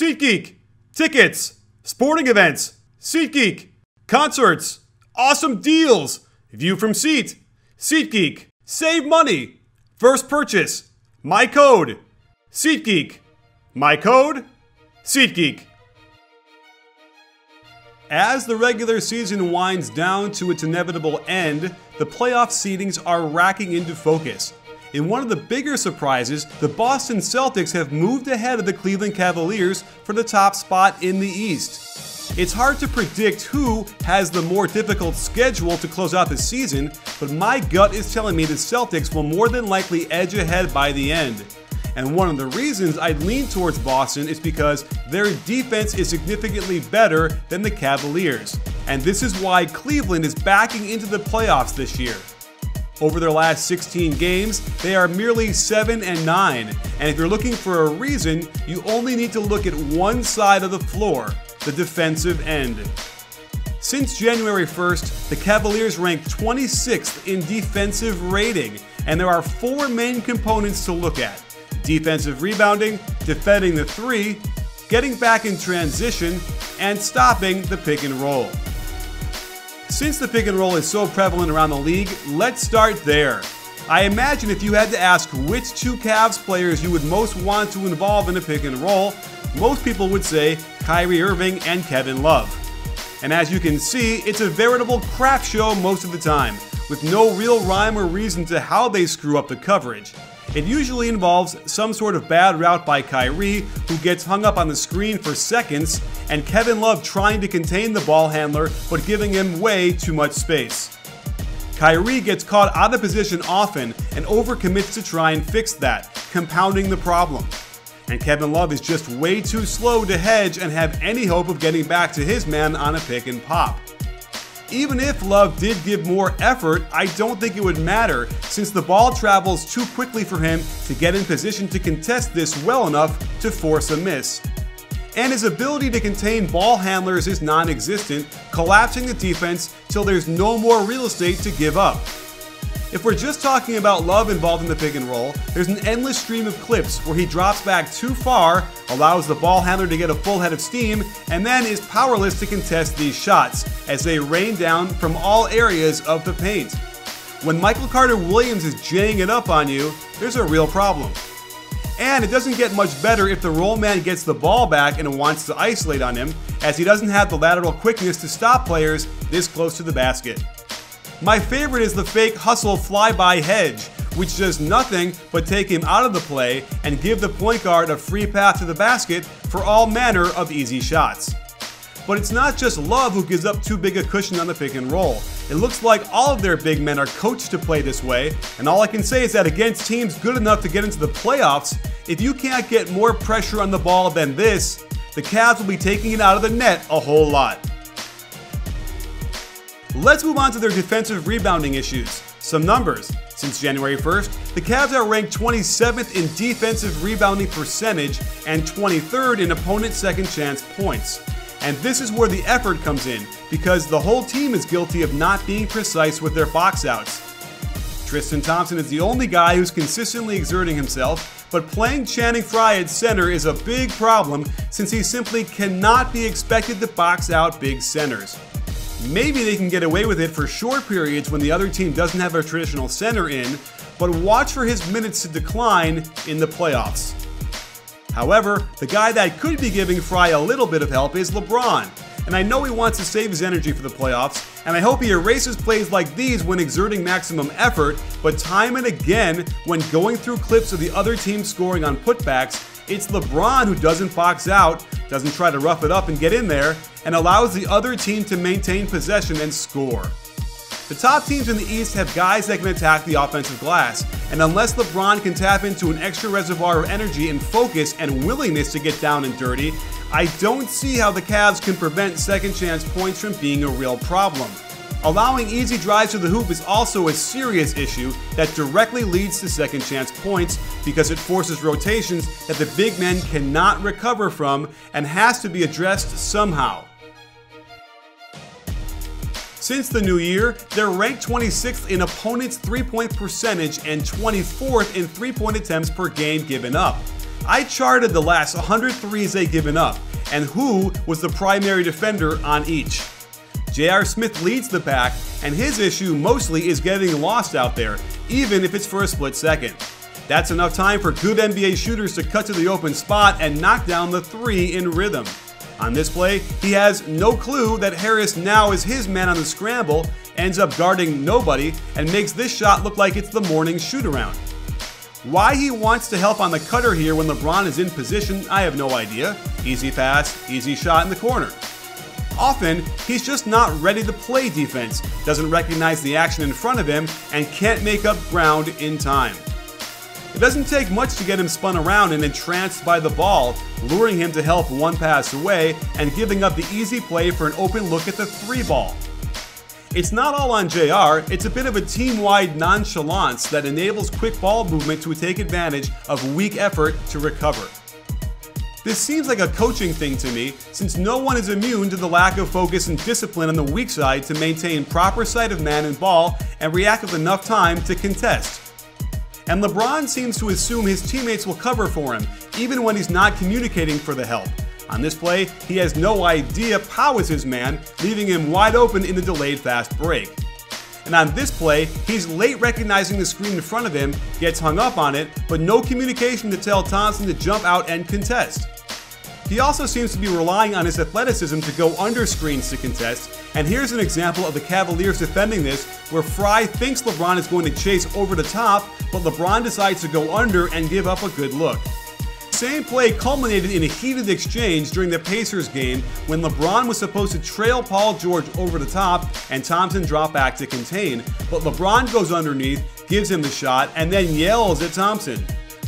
SeatGeek, tickets, sporting events, SeatGeek, concerts, awesome deals, view from seat, SeatGeek, save money, first purchase, my code, SeatGeek, my code, SeatGeek. As the regular season winds down to its inevitable end, the playoff seedings are racking into focus. In one of the bigger surprises, the Boston Celtics have moved ahead of the Cleveland Cavaliers for the top spot in the East. It's hard to predict who has the more difficult schedule to close out the season, but my gut is telling me the Celtics will more than likely edge ahead by the end. And one of the reasons I lean towards Boston is because their defense is significantly better than the Cavaliers. And this is why Cleveland is backing into the playoffs this year. Over their last 16 games, they are merely 7-9, and if you're looking for a reason, you only need to look at one side of the floor, the defensive end. Since January 1st, the Cavaliers ranked 26th in defensive rating, and there are four main components to look at: defensive rebounding, defending the three, getting back in transition, and stopping the pick and roll. Since the pick and roll is so prevalent around the league, let's start there. I imagine if you had to ask which two Cavs players you would most want to involve in a pick and roll, most people would say Kyrie Irving and Kevin Love. And as you can see, it's a veritable crap show most of the time, with no real rhyme or reason to how they screw up the coverage. It usually involves some sort of bad route by Kyrie, who gets hung up on the screen for seconds, and Kevin Love trying to contain the ball handler but giving him way too much space. Kyrie gets caught out of position often and overcommits to try and fix that, compounding the problem. And Kevin Love is just way too slow to hedge and have any hope of getting back to his man on a pick and pop. Even if Love did give more effort, I don't think it would matter, since the ball travels too quickly for him to get in position to contest this well enough to force a miss. And his ability to contain ball handlers is non-existent, collapsing the defense till there's no more real estate to give up. If we're just talking about Love involved in the pick and roll, there's an endless stream of clips where he drops back too far, allows the ball handler to get a full head of steam, and then is powerless to contest these shots as they rain down from all areas of the paint. When Michael Carter-Williams is jaying it up on you, there's a real problem. And it doesn't get much better if the roll man gets the ball back and wants to isolate on him, as he doesn't have the lateral quickness to stop players this close to the basket. My favorite is the fake hustle flyby hedge, which does nothing but take him out of the play and give the point guard a free path to the basket for all manner of easy shots. But it's not just Love who gives up too big a cushion on the pick and roll. It looks like all of their big men are coached to play this way, and all I can say is that against teams good enough to get into the playoffs, if you can't get more pressure on the ball than this, the Cavs will be taking it out of the net a whole lot. Let's move on to their defensive rebounding issues. Some numbers. Since January 1st, the Cavs are ranked 27th in defensive rebounding percentage and 23rd in opponent second chance points. And this is where the effort comes in, because the whole team is guilty of not being precise with their box outs. Tristan Thompson is the only guy who's consistently exerting himself, but playing Channing Frye at center is a big problem since he simply cannot be expected to box out big centers. Maybe they can get away with it for short periods when the other team doesn't have a traditional center in, but watch for his minutes to decline in the playoffs. However, the guy that could be giving Frye a little bit of help is LeBron, and I know he wants to save his energy for the playoffs, and I hope he erases plays like these when exerting maximum effort, but time and again, when going through clips of the other team scoring on putbacks, it's LeBron who doesn't box out, doesn't try to rough it up and get in there, and allows the other team to maintain possession and score. The top teams in the East have guys that can attack the offensive glass, and unless LeBron can tap into an extra reservoir of energy and focus and willingness to get down and dirty, I don't see how the Cavs can prevent second chance points from being a real problem. Allowing easy drives to the hoop is also a serious issue that directly leads to second chance points because it forces rotations that the big men cannot recover from and has to be addressed somehow. Since the new year, they're ranked 26th in opponents' three-point percentage and 24th in three-point attempts per game given up. I charted the last 100 threes they'd given up and who was the primary defender on each. J.R. Smith leads the pack, and his issue mostly is getting lost out there, even if it's for a split second. That's enough time for good NBA shooters to cut to the open spot and knock down the three in rhythm. On this play, he has no clue that Harris now is his man on the scramble, ends up guarding nobody, and makes this shot look like it's the morning shoot-around. Why he wants to help on the cutter here when LeBron is in position, I have no idea. Easy pass, easy shot in the corner. Often, he's just not ready to play defense, doesn't recognize the action in front of him, and can't make up ground in time. It doesn't take much to get him spun around and entranced by the ball, luring him to help one pass away and giving up the easy play for an open look at the three ball. It's not all on JR, it's a bit of a team-wide nonchalance that enables quick ball movement to take advantage of weak effort to recover. This seems like a coaching thing to me, since no one is immune to the lack of focus and discipline on the weak side to maintain proper sight of man and ball and react with enough time to contest. And LeBron seems to assume his teammates will cover for him, even when he's not communicating for the help. On this play, he has no idea Pau is his man, leaving him wide open in the delayed fast break. And on this play, he's late recognizing the screen in front of him, gets hung up on it, but no communication to tell Thompson to jump out and contest. He also seems to be relying on his athleticism to go under screens to contest, and here's an example of the Cavaliers defending this, where Fry thinks LeBron is going to chase over the top, but LeBron decides to go under and give up a good look. The same play culminated in a heated exchange during the Pacers game when LeBron was supposed to trail Paul George over the top and Thompson dropped back to contain, but LeBron goes underneath, gives him the shot, and then yells at Thompson.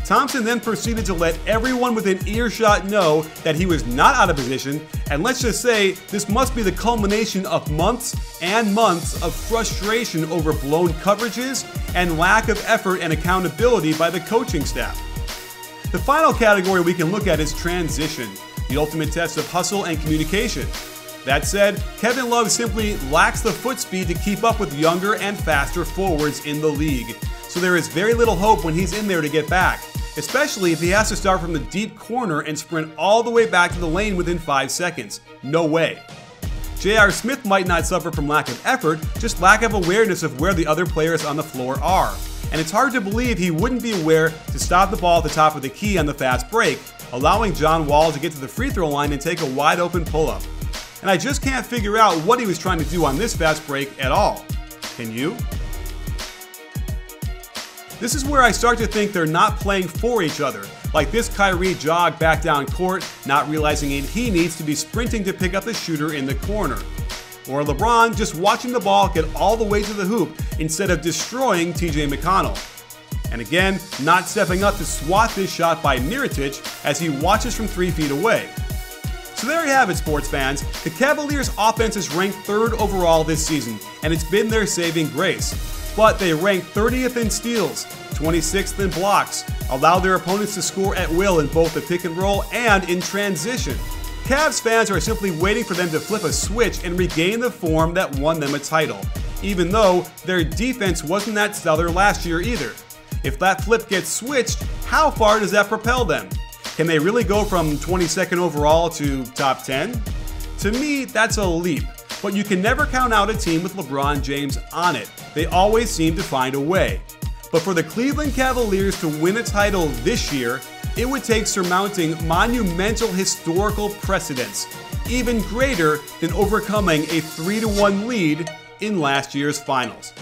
Thompson then proceeded to let everyone within earshot know that he was not out of position, and let's just say this must be the culmination of months and months of frustration over blown coverages and lack of effort and accountability by the coaching staff. The final category we can look at is transition, the ultimate test of hustle and communication. That said, Kevin Love simply lacks the foot speed to keep up with younger and faster forwards in the league, so there is very little hope when he's in there to get back, especially if he has to start from the deep corner and sprint all the way back to the lane within 5 seconds. No way. J.R. Smith might not suffer from lack of effort, just lack of awareness of where the other players on the floor are. And it's hard to believe he wouldn't be aware to stop the ball at the top of the key on the fast break, allowing John Wall to get to the free throw line and take a wide open pull-up. And I just can't figure out what he was trying to do on this fast break at all. Can you? This is where I start to think they're not playing for each other, like this Kyrie jog back down court, not realizing he needs to be sprinting to pick up the shooter in the corner. Or LeBron just watching the ball get all the way to the hoop instead of destroying TJ McConnell. And again, not stepping up to swat this shot by Mirotic as he watches from 3 feet away. So there you have it, sports fans. The Cavaliers' offense is ranked 3rd overall this season, and it's been their saving grace. But they rank 30th in steals, 26th in blocks, allow their opponents to score at will in both the pick and roll and in transition. Cavs fans are simply waiting for them to flip a switch and regain the form that won them a title, even though their defense wasn't that stellar last year either. If that flip gets switched, how far does that propel them? Can they really go from 22nd overall to top 10? To me, that's a leap, but you can never count out a team with LeBron James on it. They always seem to find a way. But for the Cleveland Cavaliers to win a title this year, it would take surmounting monumental historical precedents, even greater than overcoming a 3-1 lead in last year's finals.